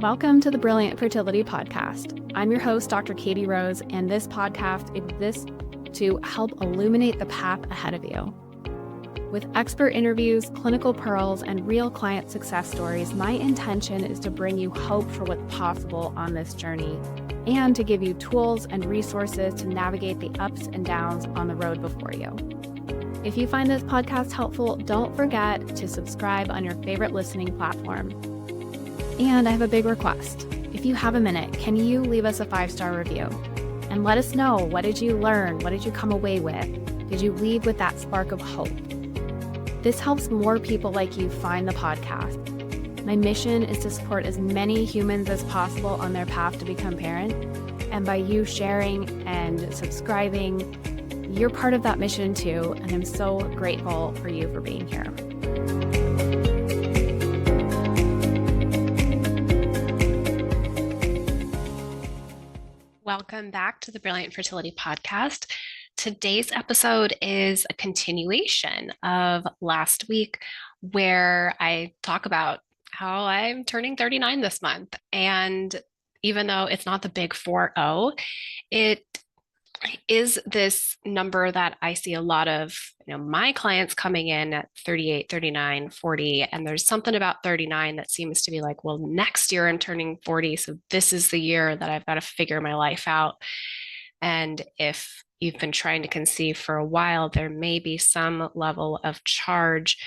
Welcome to the Brilliant Fertility Podcast. I'm your host, Dr. Katie Rose, and this podcast exists to help illuminate the path ahead of you. With expert interviews, clinical pearls, and real client success stories, my intention is to bring you hope for what's possible on this journey and to give you tools and resources to navigate the ups and downs on the road before you. If you find this podcast helpful, don't forget to subscribe on your favorite listening platform. And I have a big request. If you have a minute, can you leave us a 5-star review? And let us know, what did you learn? What did you come away with? Did you leave with that spark of hope? This helps more people like you find the podcast. My mission is to support as many humans as possible on their path to become parent. And by you sharing and subscribing, you're part of that mission too. And I'm so grateful for you for being here. Welcome back to the Brilliant Fertility Podcast. Today's episode is a continuation of last week, where I talk about how I'm turning 39 this month. And even though it's not the big 40, it is this number that I see a lot of my clients coming in at 38, 39, 40. And there's something about 39 that seems to be like, well, next year I'm turning 40. So this is the year that I've got to figure my life out. And if you've been trying to conceive for a while, there may be some level of charge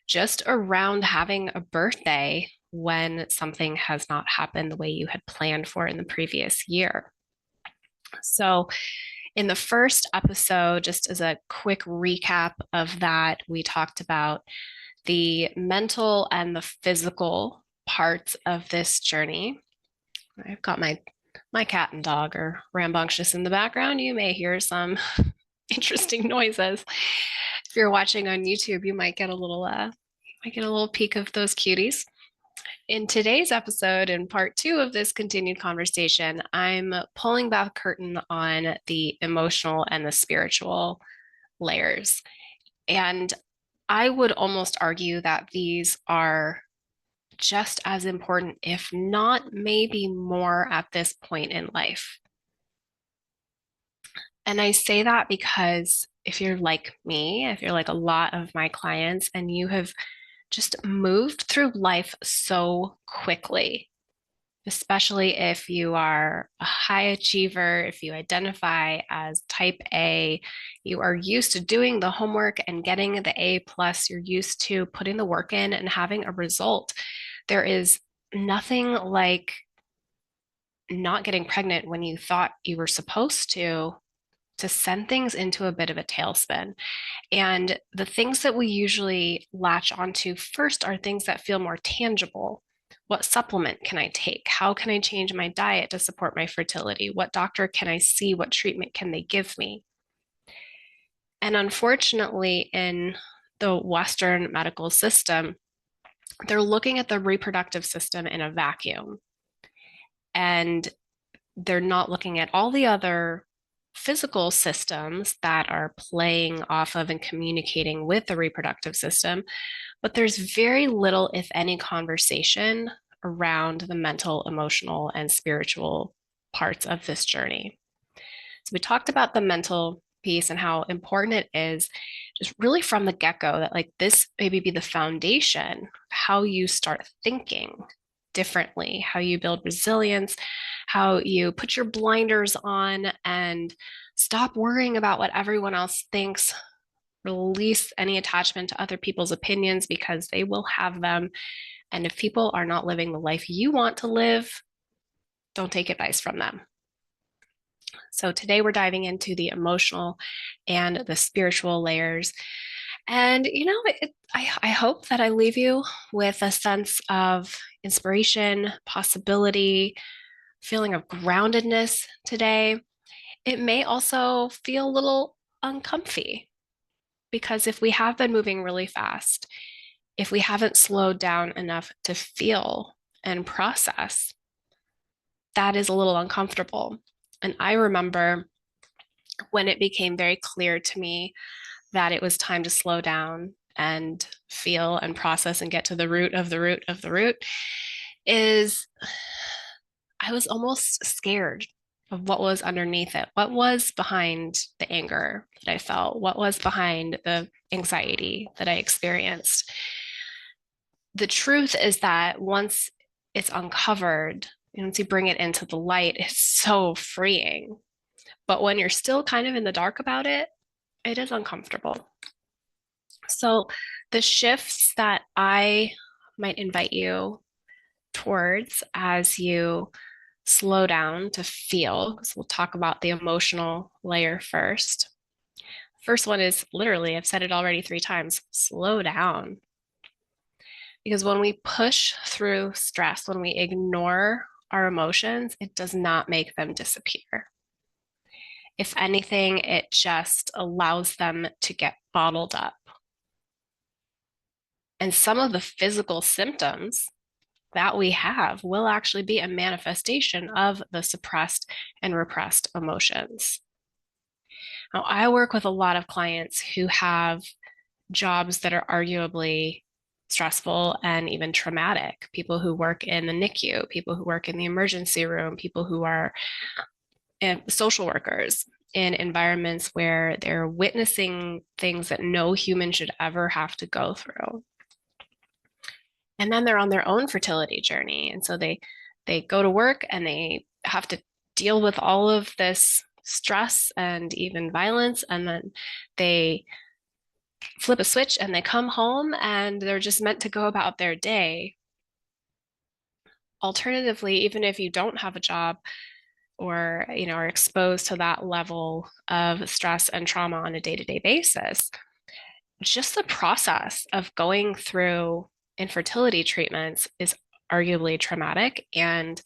just around having a birthday when something has not happened the way you had planned for in the previous year. So in the first episode, just as a quick recap of that, we talked about the mental and the physical parts of this journey. I've got my cat and dog are rambunctious in the background. You may hear some interesting noises. If you're watching on YouTube, you might get a little peek of those cuties. In today's episode, in part 2 of this continued conversation, I'm pulling back the curtain on the emotional and the spiritual layers. And I would almost argue that these are just as important, if not maybe more, at this point in life. And I say that because if you're like me, if you're like a lot of my clients, and you have just moved through life so quickly, especially if you are a high achiever, if you identify as type A, you are used to doing the homework and getting the A+, you're used to putting the work in and having a result. There is nothing like not getting pregnant when you thought you were supposed to send things into a bit of a tailspin. And the things that we usually latch onto first are things that feel more tangible. What supplement can I take? How can I change my diet to support my fertility? What doctor can I see? What treatment can they give me? And unfortunately, in the Western medical system, they're looking at the reproductive system in a vacuum. And they're not looking at all the other physical systems that are playing off of and communicating with the reproductive system, but there's very little, if any, conversation around the mental, emotional, and spiritual parts of this journey. So we talked about the mental piece and how important it is just really from the get-go that like this maybe be the foundation, how you start thinking differently, how you build resilience, how you put your blinders on and stop worrying about what everyone else thinks, release any attachment to other people's opinions because they will have them. And if people are not living the life you want to live, don't take advice from them. So today we're diving into the emotional and the spiritual layers. And, I hope that I leave you with a sense of inspiration, possibility, feeling of groundedness today. It may also feel a little uncomfy because if we have been moving really fast, if we haven't slowed down enough to feel and process, that is a little uncomfortable. And I remember when it became very clear to me that it was time to slow down and feel and process and get to the root of the root of the root is I was almost scared of what was underneath it. What was behind the anger that I felt? What was behind the anxiety that I experienced? The truth is that once it's uncovered, once you bring it into the light, it's so freeing. But when you're still kind of in the dark about it, it is uncomfortable. So, the shifts that I might invite you towards as you slow down to feel, because we'll talk about the emotional layer first. First one is literally, I've said it already 3 times, slow down. Because when we push through stress, when we ignore our emotions, it does not make them disappear. If anything, it just allows them to get bottled up. And some of the physical symptoms that we have will actually be a manifestation of the suppressed and repressed emotions. Now, I work with a lot of clients who have jobs that are arguably stressful and even traumatic. People who work in the NICU, people who work in the emergency room, people who are social workers in environments where they're witnessing things that no human should ever have to go through. And then they're on their own fertility journey. And so they go to work and they have to deal with all of this stress and even violence. And then they flip a switch and they come home and they're just meant to go about their day. Alternatively, even if you don't have a job or are exposed to that level of stress and trauma on a day-to-day basis, just the process of going through infertility treatments is arguably traumatic. And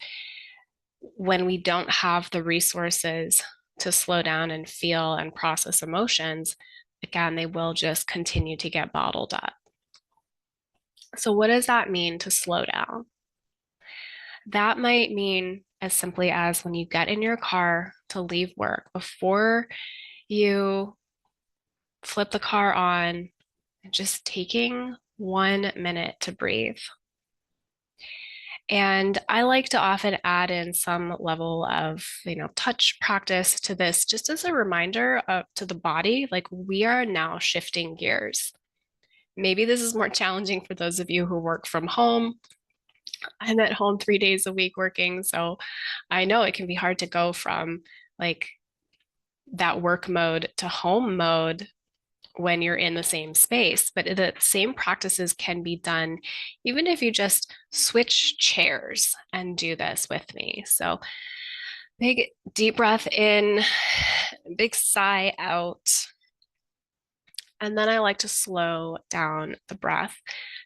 when we don't have the resources to slow down and feel and process emotions, again, they will just continue to get bottled up. So, what does that mean to slow down? That might mean as simply as when you get in your car to leave work, before you flip the car on, just taking 1 minute to breathe. And I like to often add in some level of, touch practice to this, just as a reminder to the body, like we are now shifting gears. Maybe this is more challenging for those of you who work from home. I'm at home 3 days a week working, so I know it can be hard to go from like that work mode to home mode when you're in the same space, but the same practices can be done even if you just switch chairs and do this with me. So, big deep breath in, big sigh out. And then I like to slow down the breath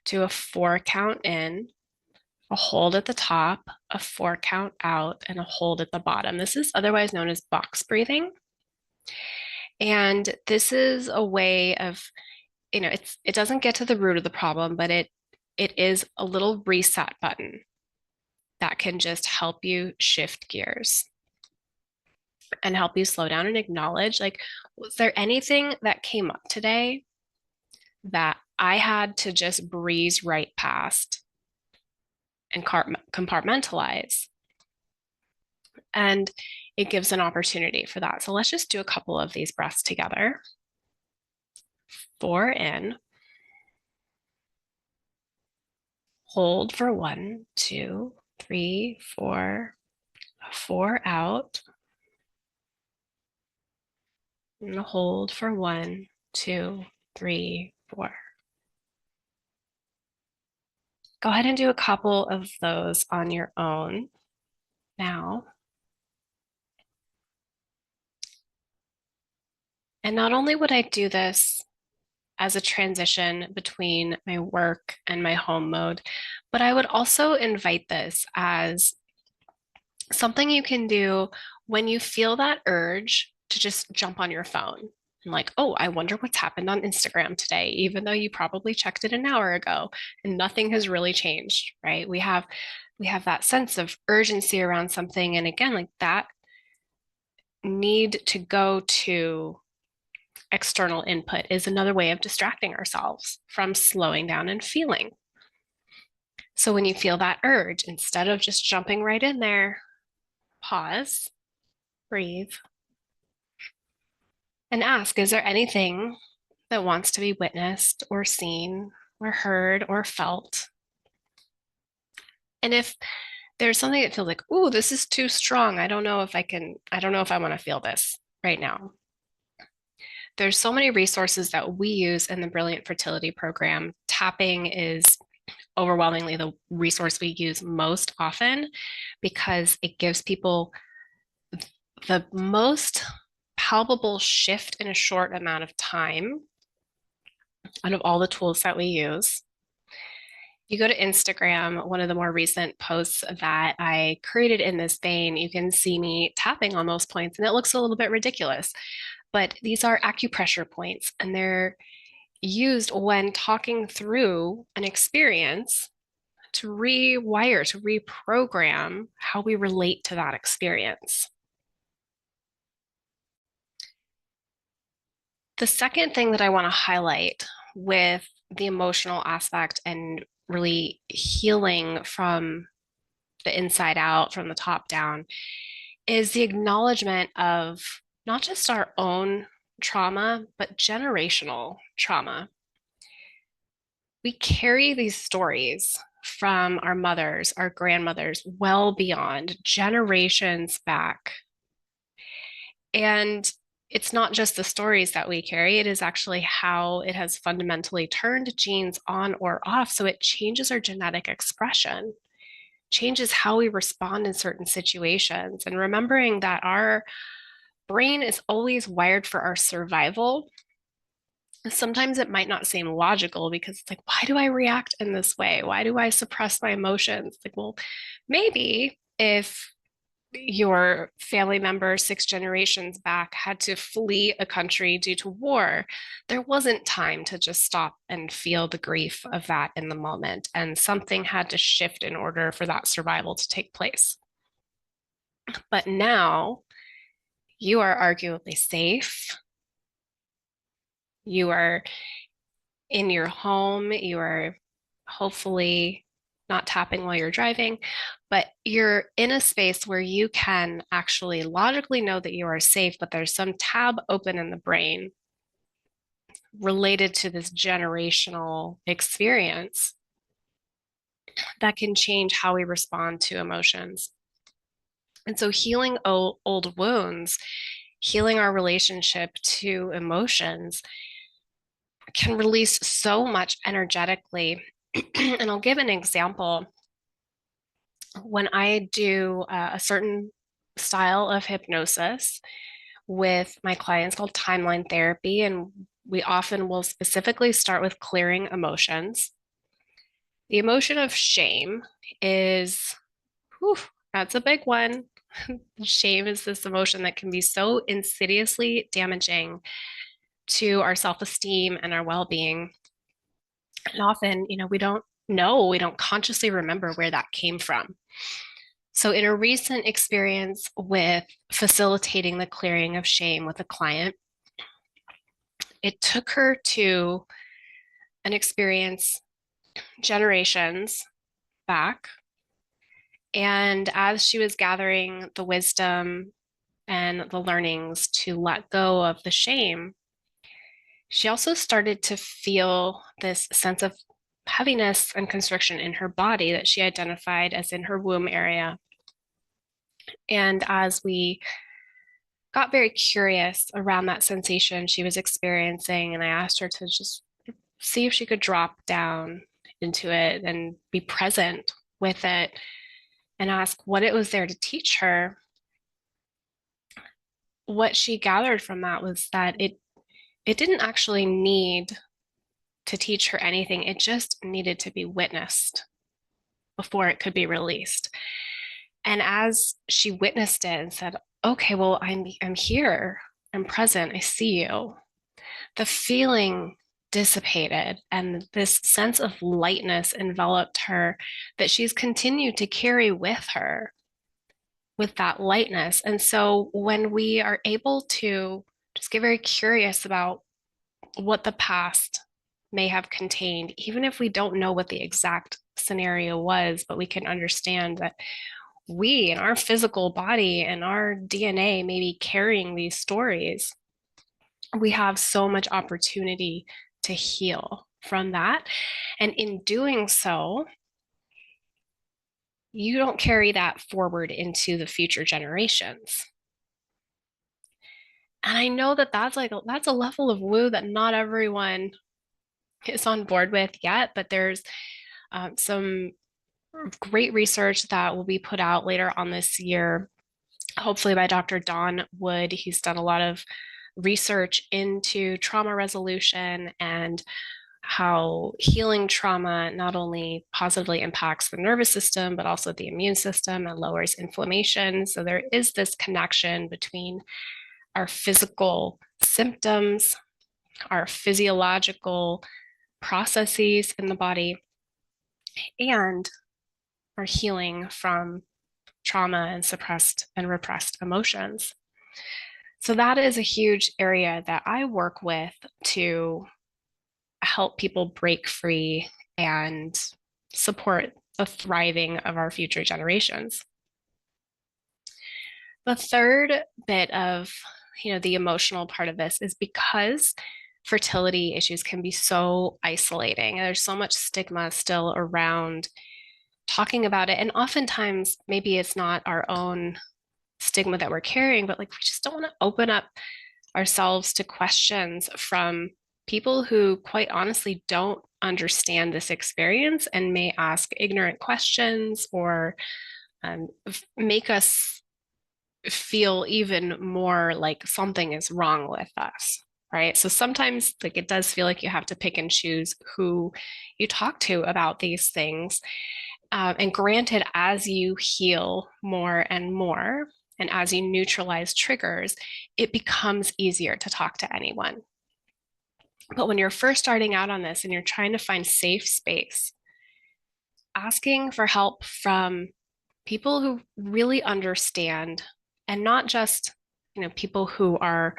to a 4 count in, a hold at the top, a 4 count out, and a hold at the bottom. This is otherwise known as box breathing. And this is a way of, it doesn't get to the root of the problem, but it is a little reset button that can just help you shift gears and help you slow down and acknowledge, like, was there anything that came up today that I had to just breeze right past and compartmentalize? And it gives an opportunity for that. So let's just do a couple of these breaths together. 4 in. Hold for 1, 2, 3, 4. 4 out. And hold for 1, 2, 3, 4. Go ahead and do a couple of those on your own now. And not only would I do this as a transition between my work and my home mode, but I would also invite this as something you can do when you feel that urge to just jump on your phone and like, oh, I wonder what's happened on Instagram today, even though you probably checked it an hour ago and nothing has really changed, right? We have that sense of urgency around something. And again, like that need to go to external input is another way of distracting ourselves from slowing down and feeling. So when you feel that urge, instead of just jumping right in there, pause, breathe, and ask, is there anything that wants to be witnessed or seen or heard or felt? And if there's something that feels like, ooh, this is too strong, I don't know if I want to feel this right now. There's so many resources that we use in the Brilliant Fertility Program. Tapping is overwhelmingly the resource we use most often because it gives people the most palpable shift in a short amount of time out of all the tools that we use. You go to Instagram, one of the more recent posts that I created in this vein, you can see me tapping on those points, and it looks a little bit ridiculous. But these are acupressure points, and they're used when talking through an experience to rewire, to reprogram how we relate to that experience. The second thing that I want to highlight with the emotional aspect and really healing from the inside out, from the top down, is the acknowledgement of not just our own trauma, but generational trauma. We carry these stories from our mothers, our grandmothers, well beyond generations back. And it's not just the stories that we carry, it is actually how it has fundamentally turned genes on or off. So it changes our genetic expression, changes how we respond in certain situations. And remembering that our brain is always wired for our survival. Sometimes it might not seem logical because it's like, why do I react in this way? Why do I suppress my emotions? Like, well, maybe if your family member 6 generations back had to flee a country due to war, there wasn't time to just stop and feel the grief of that in the moment. And something had to shift in order for that survival to take place. But now you are arguably safe. You are in your home. You are hopefully not tapping while you're driving, but you're in a space where you can actually logically know that you are safe, but there's some tab open in the brain related to this generational experience that can change how we respond to emotions. And so healing old wounds, healing our relationship to emotions can release so much energetically. And I'll give an example. When I do a certain style of hypnosis with my clients called timeline therapy, and we often will specifically start with clearing emotions. The emotion of shame is, whew, that's a big one. Shame is this emotion that can be so insidiously damaging to our self-esteem and our well-being. And often, we don't know, we don't consciously remember where that came from. So, in a recent experience with facilitating the clearing of shame with a client, it took her to an experience generations back. And as she was gathering the wisdom and the learnings to let go of the shame, she also started to feel this sense of heaviness and constriction in her body that she identified as in her womb area. And as we got very curious around that sensation she was experiencing, and I asked her to just see if she could drop down into it and be present with it and ask what it was there to teach her. What she gathered from that was that it didn't actually need to teach her anything. It just needed to be witnessed before it could be released. And as she witnessed it and said, okay, well, I'm here, I'm present, I see you, the feeling dissipated and this sense of lightness enveloped her that she's continued to carry with her with that lightness. And so when we are able to just get very curious about what the past may have contained, even if we don't know what the exact scenario was, but we can understand that we in our physical body and our DNA may be carrying these stories, we have so much opportunity to heal from that. And in doing so, you don't carry that forward into the future generations. And I know that that's a level of woo that not everyone is on board with yet, but there's some great research that will be put out later on this year, hopefully by Dr. Don Wood. He's done a lot of research into trauma resolution and how healing trauma not only positively impacts the nervous system, but also the immune system and lowers inflammation. So there is this connection between our physical symptoms, our physiological processes in the body, and our healing from trauma and suppressed and repressed emotions. So that is a huge area that I work with to help people break free and support the thriving of our future generations. The third bit of, the emotional part of this is because fertility issues can be so isolating. There's so much stigma still around talking about it. And oftentimes, maybe it's not our own stigma that we're carrying, but like we just don't want to open up ourselves to questions from people who quite honestly don't understand this experience and may ask ignorant questions or make us feel even more like something is wrong with us. Right. So sometimes like it does feel like you have to pick and choose who you talk to about these things. And granted, as you heal more and more, and as you neutralize triggers, it becomes easier to talk to anyone. But when you're first starting out on this and you're trying to find safe space, asking for help from people who really understand and not just, people who are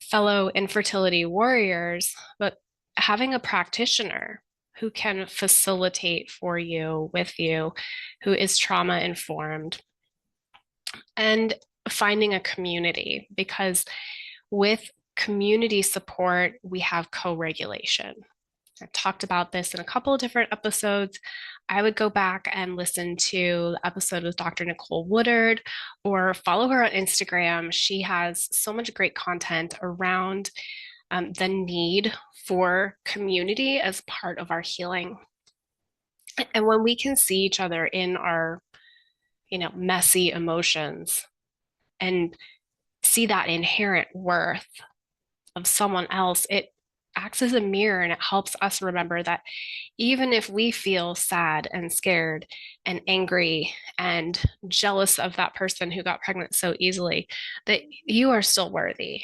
fellow infertility warriors, but having a practitioner who can facilitate for you, with you, who is trauma informed, and finding a community, because with community support, we have co-regulation. I've talked about this in a couple of different episodes. I would go back and listen to the episode with Dr. Nicole Woodard or follow her on Instagram. She has so much great content around the need for community as part of our healing. And when we can see each other in our, messy emotions and see that inherent worth of someone else, it acts as a mirror and it helps us remember that even if we feel sad and scared and angry and jealous of that person who got pregnant so easily, that you are still worthy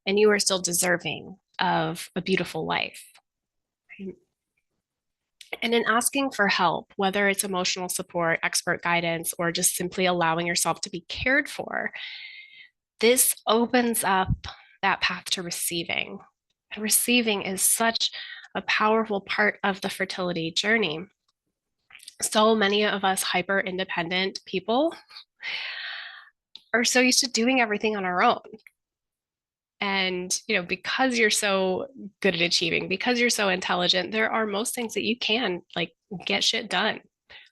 and you are still deserving of a beautiful life. And in asking for help, whether it's emotional support, expert guidance, or just simply allowing yourself to be cared for, this opens up that path to receiving. And receiving is such a powerful part of the fertility journey. So many of us hyper independent people are so used to doing everything on our own. And, because you're so good at achieving, because you're so intelligent, there are most things that you can like get shit done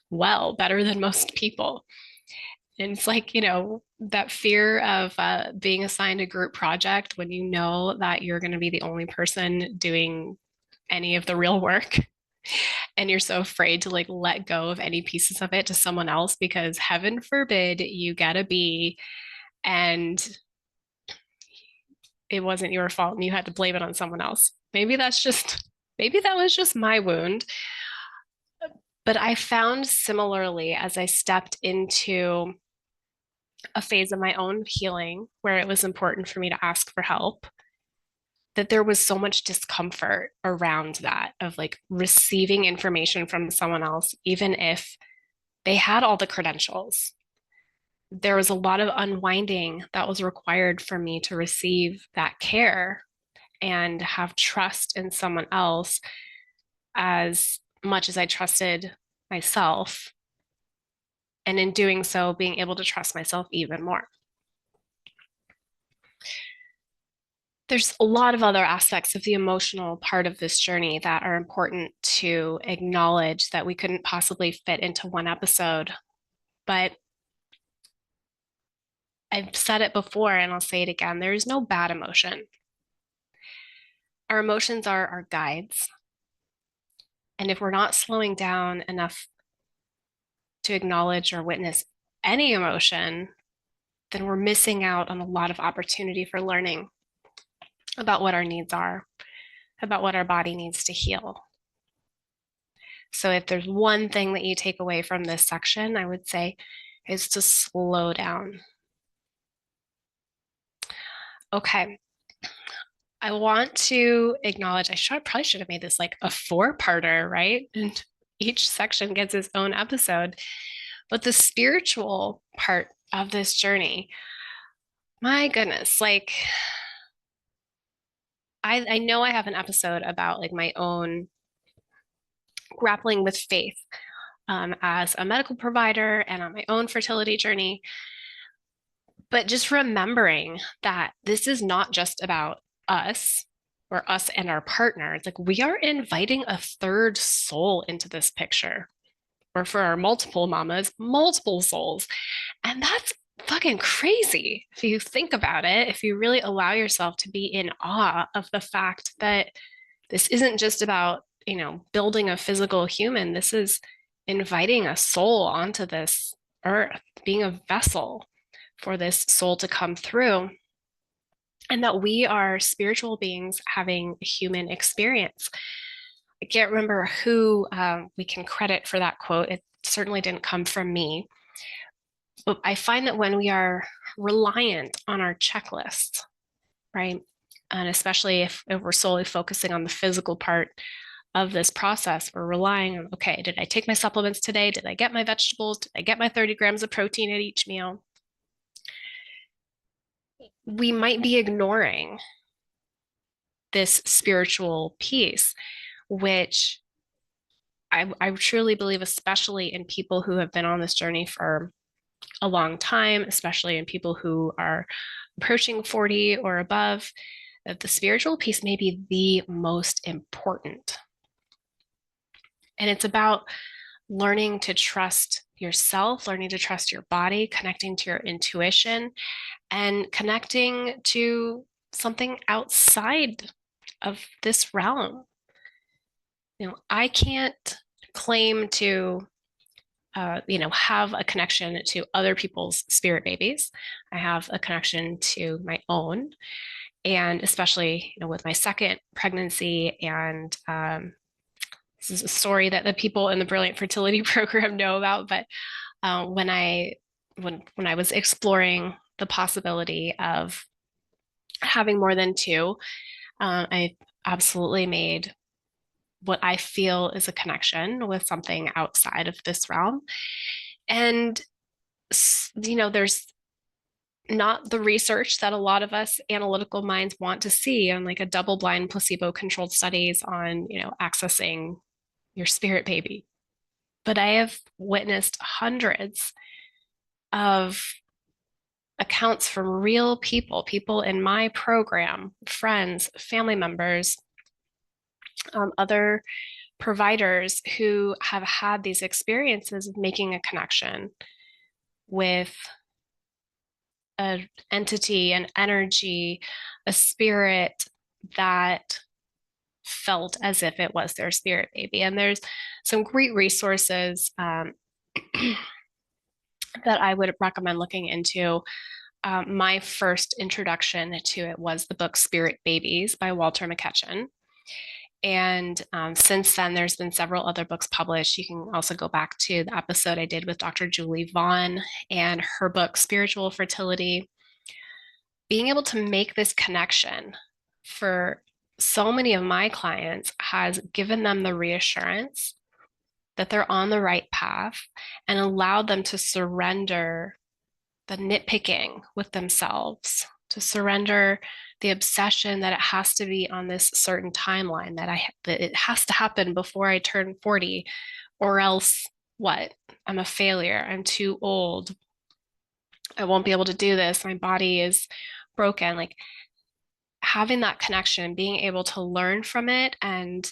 well, better than most people. And it's like, that fear of being assigned a group project when you know that you're going to be the only person doing any of the real work. And you're so afraid to like let go of any pieces of it to someone else because heaven forbid you get a B and it wasn't your fault and you had to blame it on someone else. Maybe that was just my wound. But I found similarly as I stepped into a phase of my own healing where it was important for me to ask for help, that there was so much discomfort around that of like receiving information from someone else, even if they had all the credentials. There was a lot of unwinding that was required for me to receive that care and have trust in someone else as much as I trusted myself And in doing so, being able to trust myself even more. There's a lot of other aspects of the emotional part of this journey that are important to acknowledge that we couldn't possibly fit into one episode. But I've said it before and I'll say it again, there is no bad emotion. Our emotions are our guides. And if we're not slowing down enough to acknowledge or witness any emotion, then we're missing out on a lot of opportunity for learning about what our needs are, about what our body needs to heal. So if there's one thing that you take away from this section, I would say is to slow down. Okay. I want to acknowledge, probably should have made this like a four-parter, right? And each section gets its own episode. But the spiritual part of this journey, my goodness, like I know I have an episode about like my own grappling with faith as a medical provider and on my own fertility journey. But just remembering that this is not just about us or us and our partner. It's like we are inviting a third soul into this picture, or for our multiple mamas, multiple souls. And that's fucking crazy if you think about it, if you really allow yourself to be in awe of the fact that this isn't just about, building a physical human. This is inviting a soul onto this earth, being a vessel for this soul to come through, and that we are spiritual beings having a human experience. I can't remember who we can credit for that quote. It certainly didn't come from me. But I find that when we are reliant on our checklist, right? And especially if we're solely focusing on the physical part of this process, we're relying on, okay, did I take my supplements today? Did I get my vegetables? Did I get my 30 grams of protein at each meal? We might be ignoring this spiritual piece, which I truly believe, especially in people who have been on this journey for a long time, especially in people who are approaching 40 or above, that the spiritual piece may be the most important. And it's about learning to trust yourself, learning to trust your body, connecting to your intuition, and connecting to something outside of this realm. I can't claim to have a connection to other people's spirit babies. I have a connection to my own, and especially, with my second pregnancy. And this is a story that the people in the Brilliant Fertility program know about. But when I was exploring the possibility of having more than two, I absolutely made what I feel is a connection with something outside of this realm. And, there's not the research that a lot of us analytical minds want to see on like a double-blind placebo-controlled studies on, accessing your spirit baby. But I have witnessed hundreds of accounts from real people in my program, friends, family members, other providers who have had these experiences of making a connection with an entity, an energy, a spirit that felt as if it was their spirit baby. And there's some great resources that I would recommend looking into. My first introduction to it was the book Spirit Babies by Walter McKetchin. And since then, there's been several other books published. You can also go back to the episode I did with Dr. Julie Vaughn and her book, Spiritual Fertility. Being able to make this connection for so many of my clients has given them the reassurance that they're on the right path and allowed them to surrender the nitpicking with themselves, to surrender the obsession that it has to be on this certain timeline, that it has to happen before I turn 40, or else what? I'm a failure. I'm too old. I won't be able to do this. My body is broken. Like having that connection, being able to learn from it and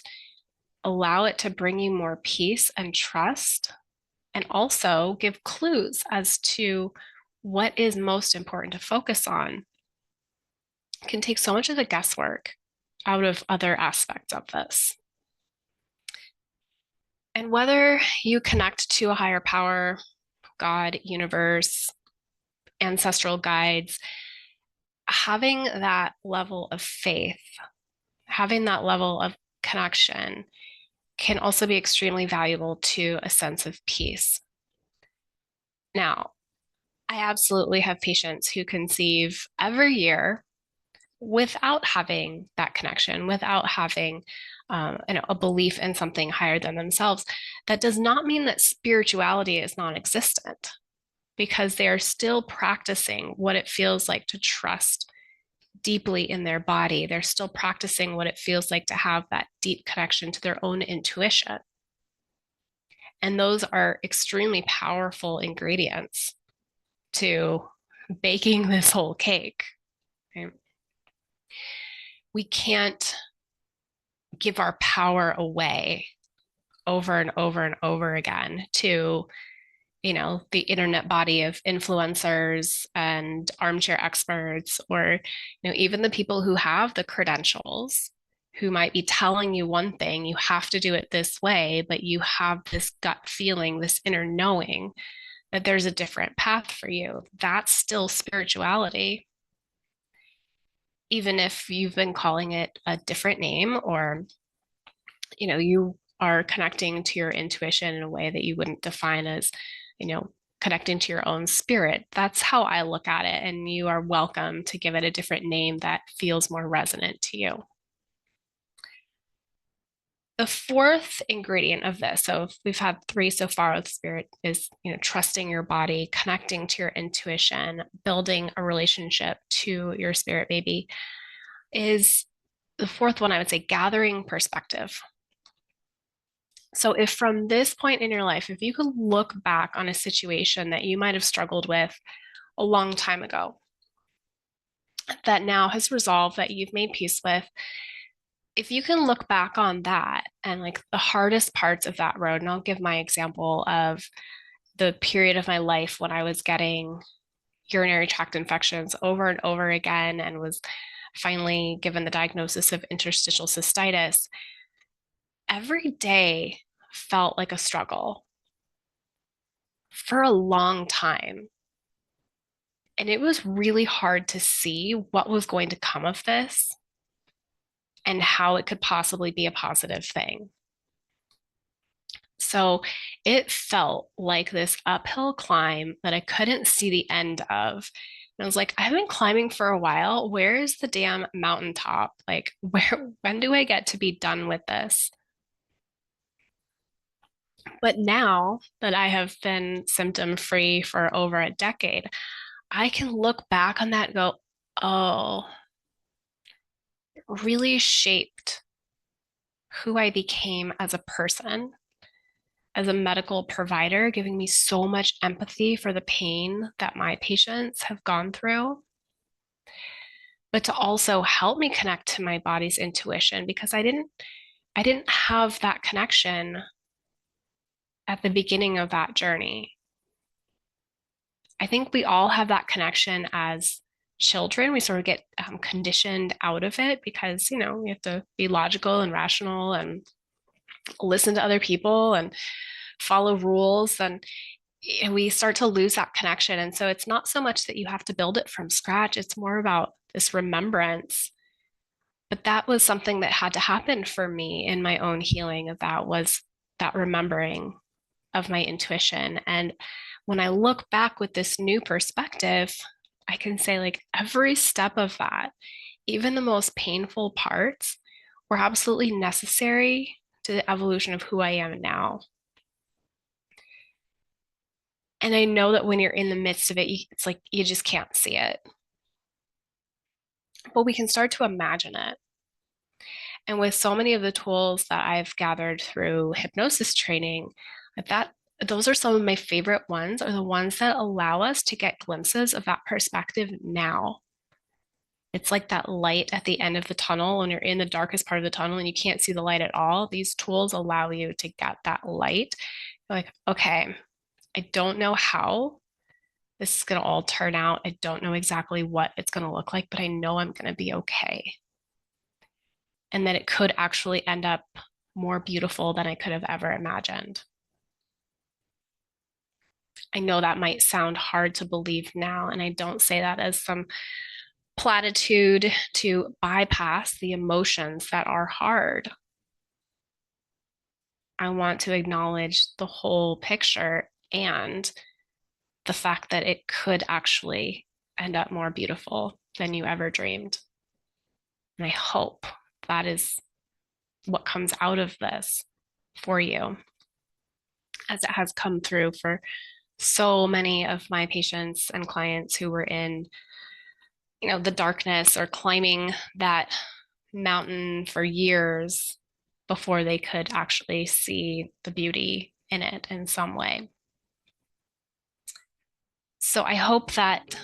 allow it to bring you more peace and trust, and also give clues as to what is most important to focus on, can take so much of the guesswork out of other aspects of this. And whether you connect to a higher power, God, universe, ancestral guides, having that level of faith, having that level of connection can also be extremely valuable to a sense of peace. Now, I absolutely have patients who conceive every year without having that connection, without having a belief in something higher than themselves. That does not mean that spirituality is non-existent, because they are still practicing what it feels like to trust deeply in their body. They're still practicing what it feels like to have that deep connection to their own intuition. And those are extremely powerful ingredients to baking this whole cake. Right? We can't give our power away over and over and over again to the internet body of influencers and armchair experts, or even the people who have the credentials, who might be telling you one thing, you have to do it this way, but you have this gut feeling, this inner knowing that there's a different path for you. That's still spirituality, even if you've been calling it a different name, or you are connecting to your intuition in a way that you wouldn't define as connecting to your own spirit. That's how I look at it, and you are welcome to give it a different name that feels more resonant to you. The fourth ingredient of this, so we've had three so far with spirit, is trusting your body, connecting to your intuition, building a relationship to your spirit baby, is the fourth one. I would say gathering perspective. So if from this point in your life, if you could look back on a situation that you might have struggled with a long time ago, that now has resolved, that you've made peace with, if you can look back on that and like the hardest parts of that road, and I'll give my example of the period of my life when I was getting urinary tract infections over and over again and was finally given the diagnosis of interstitial cystitis. Every day felt like a struggle for a long time. And it was really hard to see what was going to come of this and how it could possibly be a positive thing. So it felt like this uphill climb that I couldn't see the end of. And I was like, I've been climbing for a while. Where is the damn mountaintop? Like, when do I get to be done with this? But now that I have been symptom free for over a decade, I can look back on that and go, oh, it really shaped who I became as a person, as a medical provider, giving me so much empathy for the pain that my patients have gone through, but to also help me connect to my body's intuition, because I didn't have that connection at the beginning of that journey. I think we all have that connection as children. We sort of get conditioned out of it because, we have to be logical and rational and listen to other people and follow rules. And we start to lose that connection. And so it's not so much that you have to build it from scratch, it's more about this remembrance. But that was something that had to happen for me in my own healing, of that was that remembering of my intuition. And when I look back with this new perspective, I can say like every step of that, even the most painful parts, were absolutely necessary to the evolution of who I am now. And I know that when you're in the midst of it, it's like you just can't see it. But we can start to imagine it. And with so many of the tools that I've gathered through hypnosis training, that those are some of my favorite ones, are the ones that allow us to get glimpses of that perspective now. It's like that light at the end of the tunnel when you're in the darkest part of the tunnel and you can't see the light at all. These tools allow you to get that light. You're like, okay, I don't know how this is going to all turn out. I don't know exactly what it's going to look like, but I know I'm going to be okay. And that it could actually end up more beautiful than I could have ever imagined. I know that might sound hard to believe now, and I don't say that as some platitude to bypass the emotions that are hard. I want to acknowledge the whole picture and the fact that it could actually end up more beautiful than you ever dreamed. And I hope that is what comes out of this for you, as it has come through for so many of my patients and clients who were in, the darkness or climbing that mountain for years before they could actually see the beauty in it in some way. So I hope that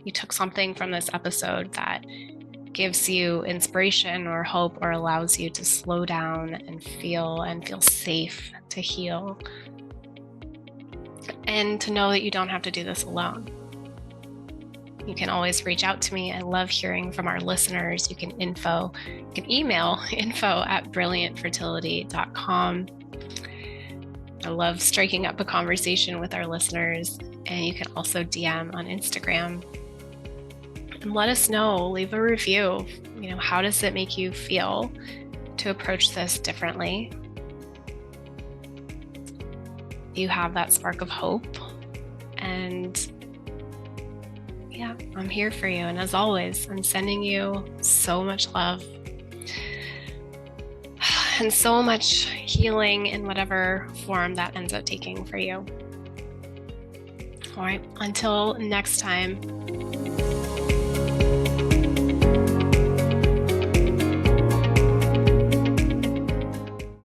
you took something from this episode that gives you inspiration or hope or allows you to slow down and feel safe to heal. And to know that you don't have to do this alone. You can always reach out to me. I love hearing from our listeners. You can email info@brilliantfertility.com. I love striking up a conversation with our listeners. And you can also DM on Instagram. And let us know, leave a review. How does it make you feel to approach this differently? You have that spark of hope. And yeah, I'm here for you. And as always, I'm sending you so much love and so much healing in whatever form that ends up taking for you. All right, until next time.